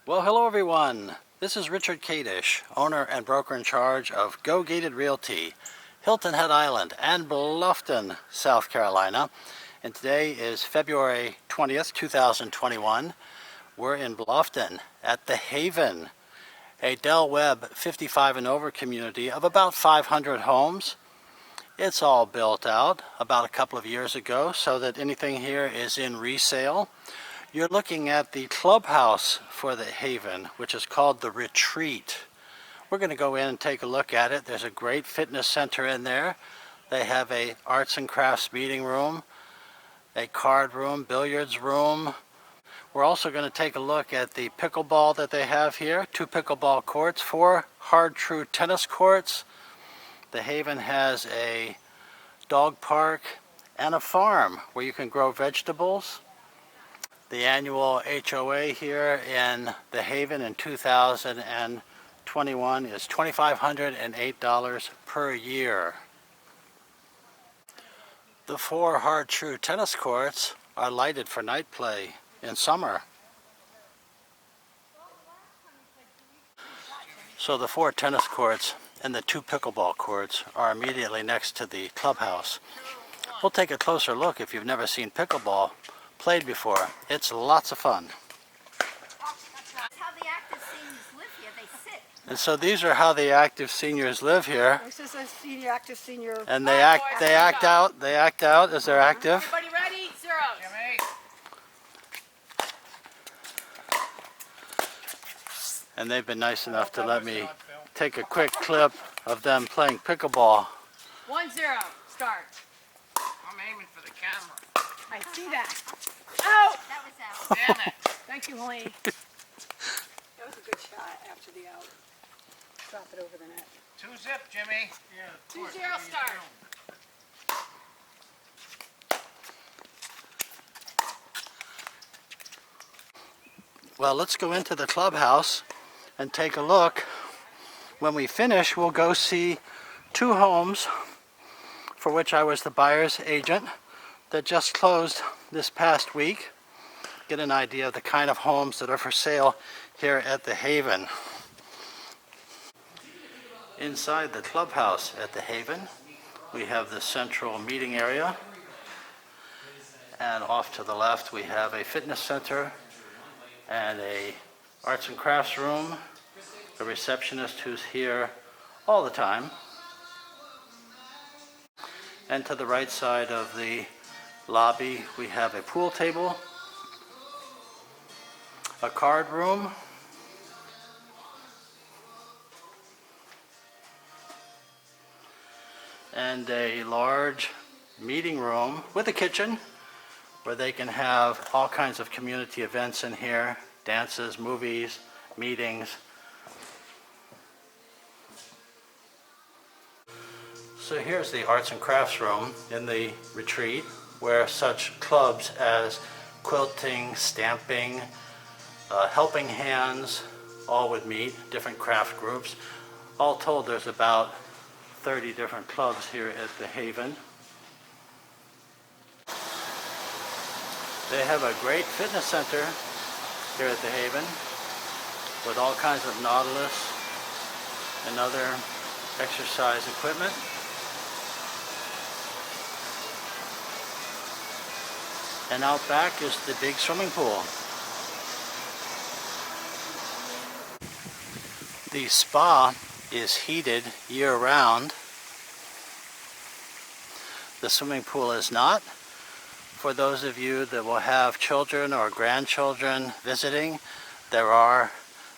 Well, hello everyone. This is Richard Kadish, owner and broker in charge of Go Gated Realty, Hilton Head Island and Bluffton, South Carolina. And today is February 20th, 2021. We're in Bluffton at the Haven, a Del Webb 55 and over community of about 500 homes. It's all built out about a couple of years ago so that anything here is in resale. You're looking at the clubhouse for the Haven, which is called the Retreat. We're going to go in and take a look at it. There's a great fitness center in there. They have a arts and crafts meeting room, a card room, billiards room. We're also going to take a look at the pickleball that they have here. 2 pickleball courts, 4 Hard-tru tennis courts. The Haven has a dog park and a farm where you can grow vegetables. The annual HOA here in the Haven in 2021 is $2,508 per year. The 4 Hard-tru tennis courts are lighted for night play in summer. So the 4 tennis courts and the 2 pickleball courts are immediately next to the clubhouse. We'll take a closer look if you've never seen pickleball played before. It's lots of fun. That's how the active seniors live here. They sit. And so these are how the active seniors live here. This is a active senior. And they act out as they're active. Everybody ready? 0. Jimmy. And they've been nice enough to let me take a quick clip of them playing pickleball. 1-0. Start. I'm aiming for the camera. I see that. Out. That was out. Damn it. Thank you, Helene. That was a good shot after the out. Drop it over the net. 2-zip, Jimmy. 2-0. Start. Well, let's go into the clubhouse and take a look. When we finish, we'll go see 2 homes for which I was the buyer's agent that just closed this past week. Get an idea of the kind of homes that are for sale here at the Haven. Inside the clubhouse at the Haven, we have the central meeting area. And off to the left, we have a fitness center and a arts and crafts room, a receptionist who's here all the time. And to the right side of the lobby, we have a pool table, a card room, and a large meeting room with a kitchen where they can have all kinds of community events in here, dances, movies, meetings. So here's the arts and crafts room in the retreat, where such clubs as quilting, stamping, helping hands, all would meet, different craft groups. All told, there's about 30 different clubs here at the Haven. They have a great fitness center here at the Haven with all kinds of Nautilus and other exercise equipment. And out back is the big swimming pool. The spa is heated year-round. The swimming pool is not. For those of you that will have children or grandchildren visiting, there are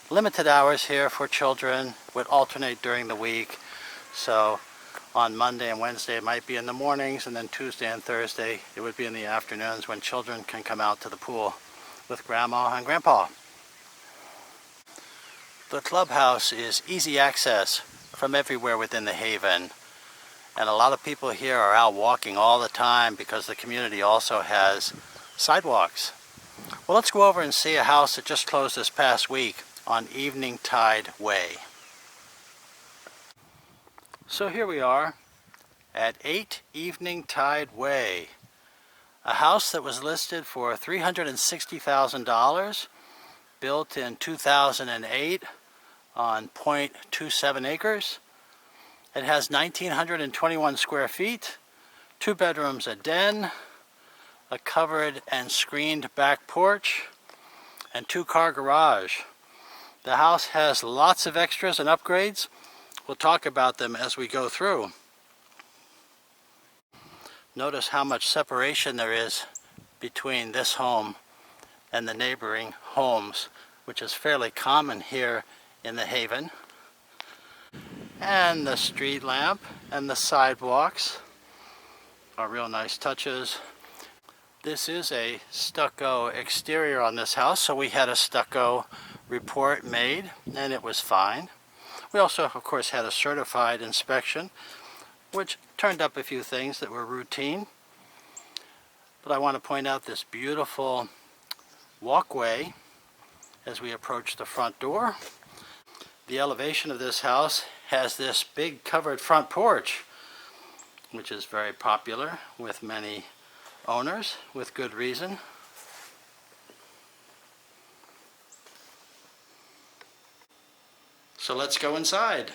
limited hours here for children, would alternate during the week. So on Monday and Wednesday it might be in the mornings, and then Tuesday and Thursday it would be in the afternoons when children can come out to the pool with grandma and grandpa. The clubhouse is easy access from everywhere within the Haven, and a lot of people here are out walking all the time because the community also has sidewalks. Well, let's go over and see a house that just closed this past week on Evening Tide Way. So here we are at 8 Evening Tide Way, a house that was listed for $360,000 built in 2008 on 0.27 acres. It has 1,921 square feet, 2 bedrooms, a den, a covered and screened back porch, and 2-car garage. The house has lots of extras and upgrades. We'll talk about them as we go through. Notice how much separation there is between this home and the neighboring homes, which is fairly common here in the Haven. And the street lamp and the sidewalks are real nice touches. This is a stucco exterior on this house, so we had a stucco report made and it was fine. We also, of course, had a certified inspection, which turned up a few things that were routine. But I want to point out this beautiful walkway as we approach the front door. The elevation of this house has this big covered front porch, which is very popular with many owners, with good reason. So let's go inside.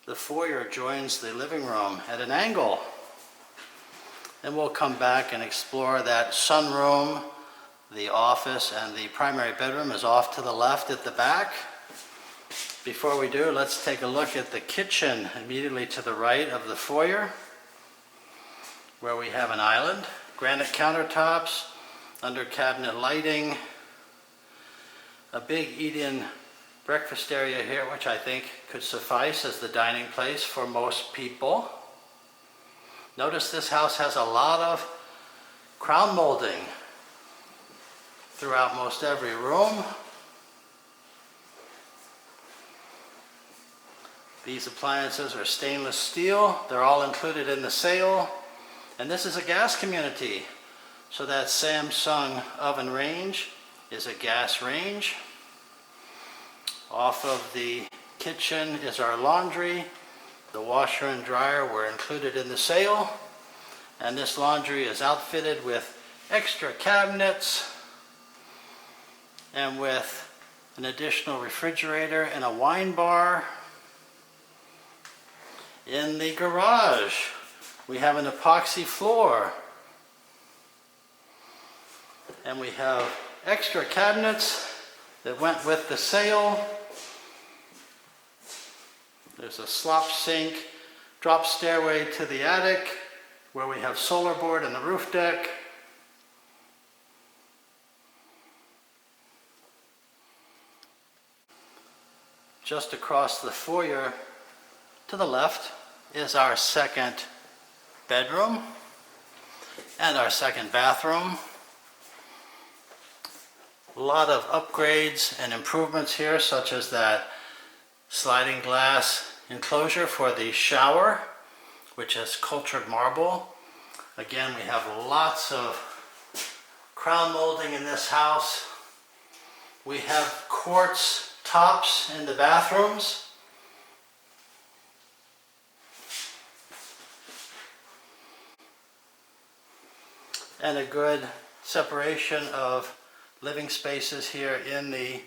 The foyer joins the living room at an angle. Then we'll come back and explore that sunroom. The office and the primary bedroom is off to the left at the back. Before we do, let's take a look at the kitchen immediately to the right of the foyer, where we have an island, granite countertops, under cabinet lighting, a big eat-in breakfast area here, which I think could suffice as the dining place for most people. Notice this house has a lot of crown molding throughout most every room. These appliances are stainless steel. They're all included in the sale. And this is a gas community. So that Samsung oven range is a gas range. Off of the kitchen is our laundry. The washer and dryer were included in the sale. And this laundry is outfitted with extra cabinets and with an additional refrigerator and a wine bar. In the garage, we have an epoxy floor. And we have extra cabinets that went with the sale. There's a slop sink, drop stairway to the attic, where we have solar board and the roof deck. Just across the foyer to the left is our second bedroom and our second bathroom. A lot of upgrades and improvements here, such as that sliding glass enclosure for the shower, which is cultured marble. Again, we have lots of crown molding in this house. We have quartz tops in the bathrooms. And a good separation of living spaces here in the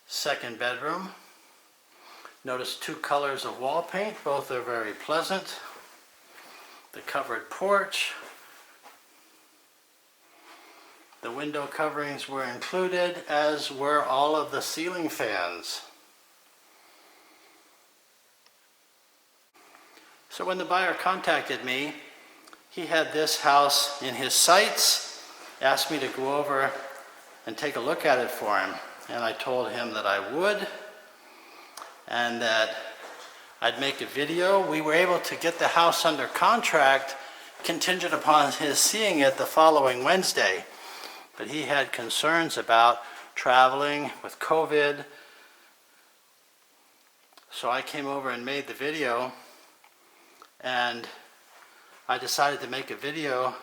second bedroom. Notice 2 colors of wall paint, both are very pleasant. The covered porch. The window coverings were included, as were all of the ceiling fans. So when the buyer contacted me, he had this house in his sights, asked me to go over and take a look at it for him. And I told him that I would, and that I'd make a video. We were able to get the house under contract contingent upon his seeing it the following Wednesday. But he had concerns about traveling with COVID. So I came over and made the video, and I decided to make a video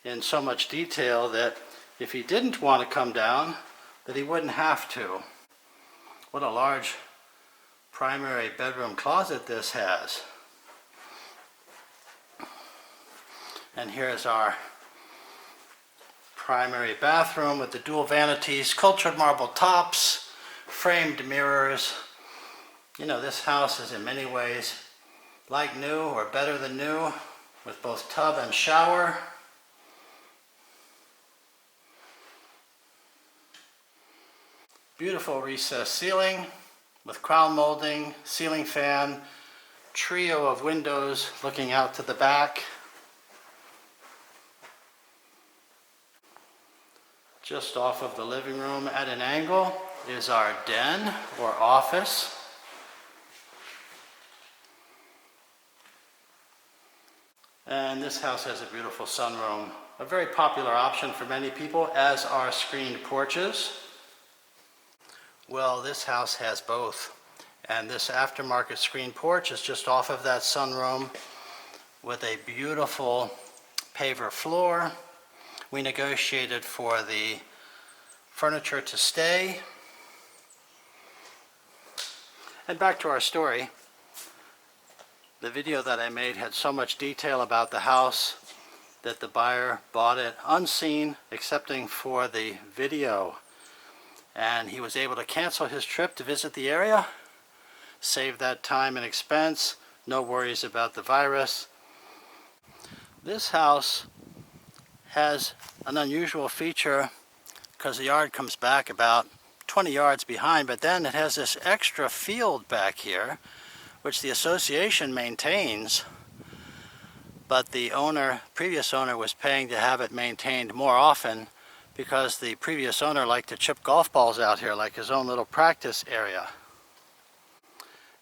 in so much detail that if he didn't want to come down, that he wouldn't have to. What a large primary bedroom closet this has. And here's our primary bathroom with the dual vanities, sculptured marble tops, framed mirrors. You know, this house is in many ways like new or better than new, with both tub and shower. Beautiful recessed ceiling with crown molding, ceiling fan, trio of windows looking out to the back. Just off of the living room at an angle is our den or office. And this house has a beautiful sunroom, a very popular option for many people, as are screened porches. Well, this house has both. And this aftermarket screened porch is just off of that sunroom with a beautiful paver floor. We negotiated for the furniture to stay. And back to our story. The video that I made had so much detail about the house that the buyer bought it unseen, excepting for the video. And he was able to cancel his trip to visit the area, save that time and expense, no worries about the virus. This house has an unusual feature because the yard comes back about 20 yards behind, but then it has this extra field back here which the association maintains, but the previous owner was paying to have it maintained more often because the previous owner liked to chip golf balls out here like his own little practice area.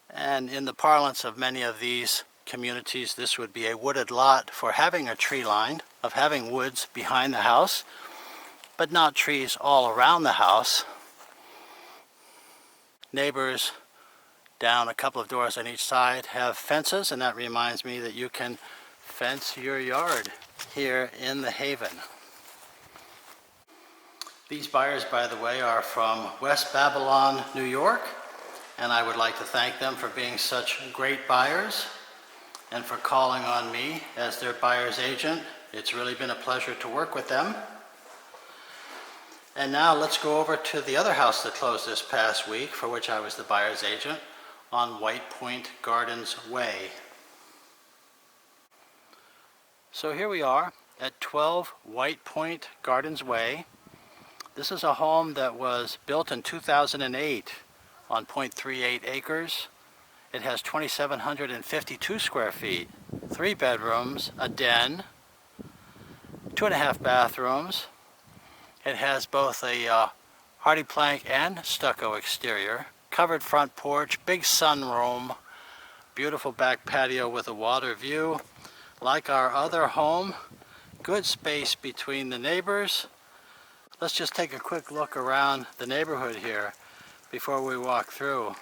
And in the parlance of many of these communities, this would be a wooded lot for having a tree line, of having woods behind the house, but not trees all around the house. Neighbors down a couple of doors on each side have fences, and that reminds me that you can fence your yard here in the Haven. These buyers, by the way, are from West Babylon, New York, and I would like to thank them for being such great buyers and for calling on me as their buyer's agent. It's really been a pleasure to work with them. And now let's go over to the other house that closed this past week, for which I was the buyer's agent, on White Point Gardens Way. So here we are at 12 White Point Gardens Way. This is a home that was built in 2008 on 0.38 acres. It has 2,752 square feet, 3 bedrooms, a den, 2.5 bathrooms. It has both a hardy plank and stucco exterior, covered front porch, big sunroom, beautiful back patio with a water view. Like our other home, good space between the neighbors. Let's just take a quick look around the neighborhood here before we walk through.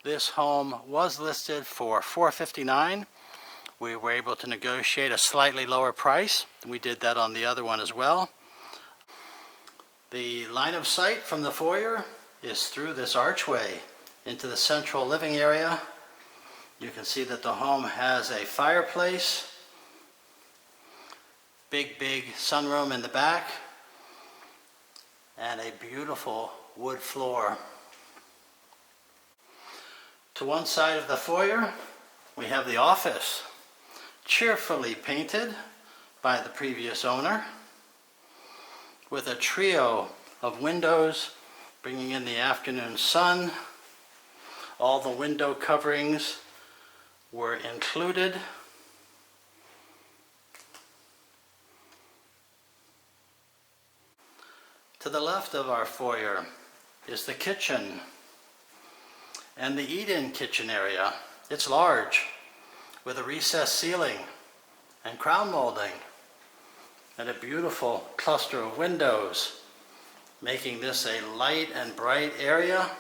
This home was listed for $459,000. We were able to negotiate a slightly lower price. We did that on the other one as well. The line of sight from the foyer is through this archway into the central living area. You can see that the home has a fireplace, big sunroom in the back, and a beautiful wood floor. To one side of the foyer, we have the office, cheerfully painted by the previous owner, with a trio of windows bringing in the afternoon sun. All the window coverings were included. To the left of our foyer is the kitchen and the eat-in kitchen area. It's large, with a recessed ceiling and crown molding and a beautiful cluster of windows, making this a light and bright area.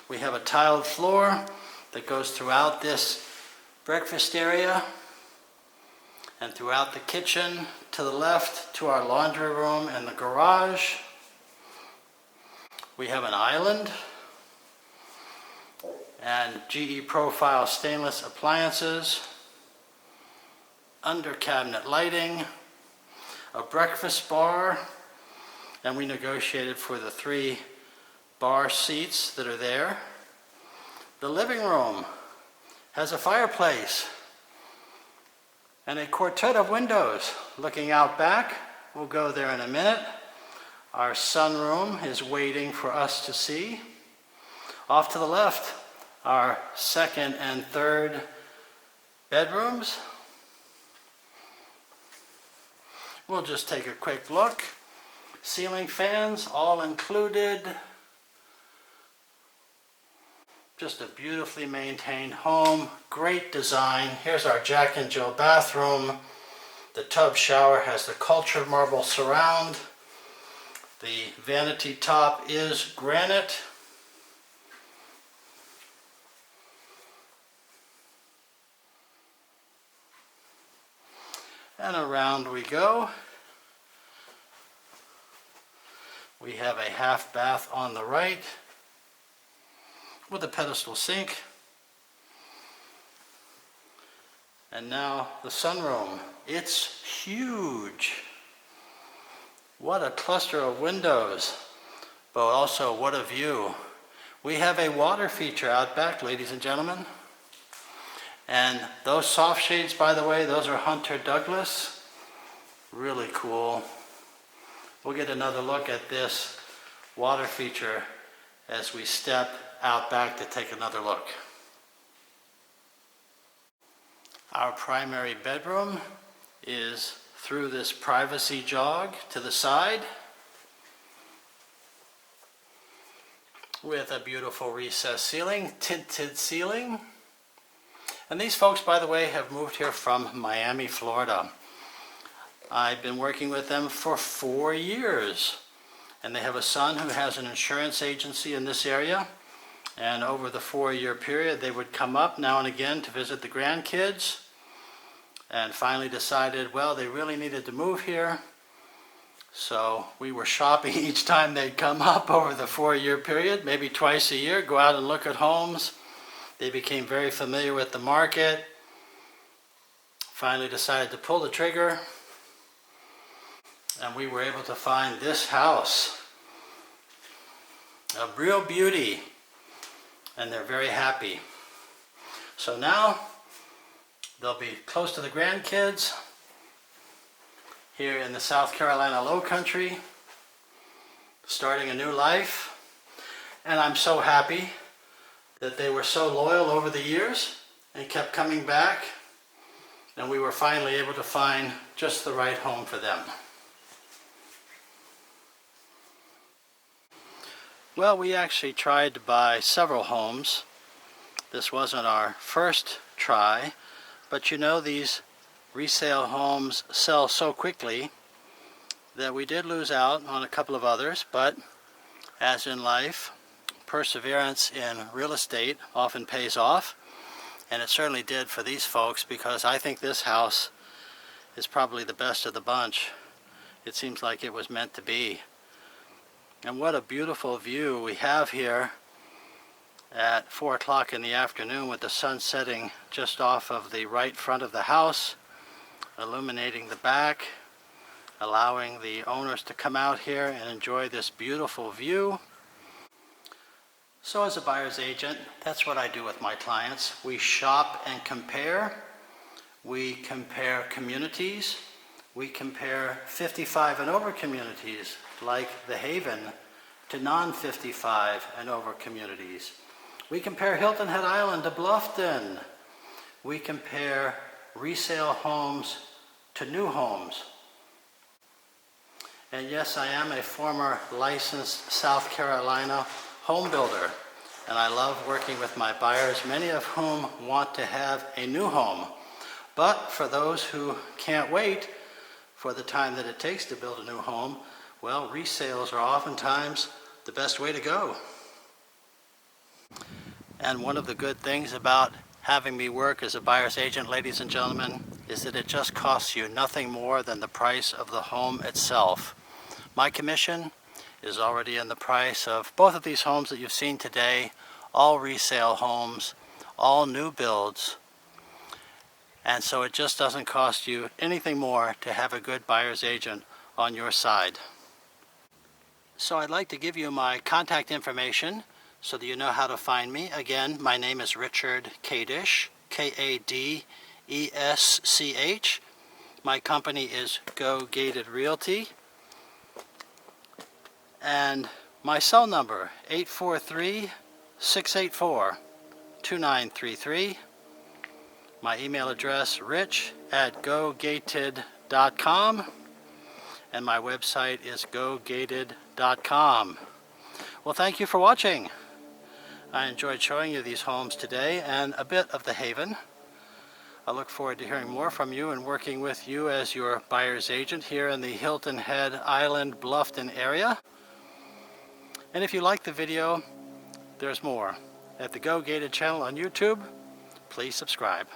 We have a tiled floor that goes throughout this breakfast area, And throughout the kitchen, to the left, to our laundry room and the garage, we have an island and GE profile stainless appliances, under cabinet lighting, a breakfast bar, and we negotiated for the 3 bar seats that are there. The living room has a fireplace and a quartet of windows looking out back. We'll go there in a minute. Our sunroom is waiting for us to see. Off to the left, our 2nd and 3rd bedrooms. We'll just take a quick look. Ceiling fans, all included. Just a beautifully maintained home, great design. Here's our Jack and Jill bathroom. The tub shower has the cultured marble surround. The vanity top is granite. And around we go. We have a half bath on the right with a pedestal sink. And now the sunroom. It's huge. What a cluster of windows, but also what a view. We have a water feature out back, ladies and gentlemen. And those soft shades, by the way, those are Hunter Douglas. Really cool. We'll get another look at this water feature as we step out back to take another look. Our primary bedroom is through this privacy jog to the side with a beautiful recessed ceiling, tinted ceiling. And these folks, by the way, have moved here from Miami, Florida. I've been working with them for 4 years, and they have a son who has an insurance agency in this area. And over the 4-year period, they would come up now and again to visit the grandkids, and finally decided, well, they really needed to move here. So we were shopping each time they'd come up over the 4-year period, maybe twice a year, go out and look at homes. They became very familiar with the market, finally decided to pull the trigger, and we were able to find this house. A real beauty, and they're very happy. So now they'll be close to the grandkids here in the South Carolina Low Country, starting a new life. And I'm so happy that they were so loyal over the years and kept coming back, and we were finally able to find just the right home for them. Well, we actually tried to buy several homes. This wasn't our first try, but you know, these resale homes sell so quickly that we did lose out on a couple of others, but as in life, perseverance in real estate often pays off, and it certainly did for these folks, because I think this house is probably the best of the bunch. It seems like it was meant to be. And what a beautiful view we have here at 4 o'clock in the afternoon with the sun setting just off of the right front of the house, illuminating the back, allowing the owners to come out here and enjoy this beautiful view. So as a buyer's agent, that's what I do with my clients. We shop and compare. We compare communities. We compare 55 and over communities like the Haven to non-55 and over communities. We compare Hilton Head Island to Bluffton. We compare resale homes to new homes. And yes, I am a former licensed South Carolina home builder, and I love working with my buyers, many of whom want to have a new home. But for those who can't wait for the time that it takes to build a new home, well, resales are oftentimes the best way to go. And one of the good things about having me work as a buyer's agent, ladies and gentlemen, is that it just costs you nothing more than the price of the home itself. My commission is already in the price of both of these homes that you've seen today, all resale homes, all new builds. And so it just doesn't cost you anything more to have a good buyer's agent on your side. So I'd like to give you my contact information so that you know how to find me. Again, my name is Richard Kadesh, K-A-D-E-S-C-H. My company is Go Gated Realty. And my cell number, 843-684-2933. My email address, rich@gogated.com. And my website is gogated.com. Well, thank you for watching. I enjoyed showing you these homes today and a bit of the Haven. I look forward to hearing more from you and working with you as your buyer's agent here in the Hilton Head Island, Bluffton area. And if you like the video, there's more. At the Go Gated channel on YouTube, please subscribe.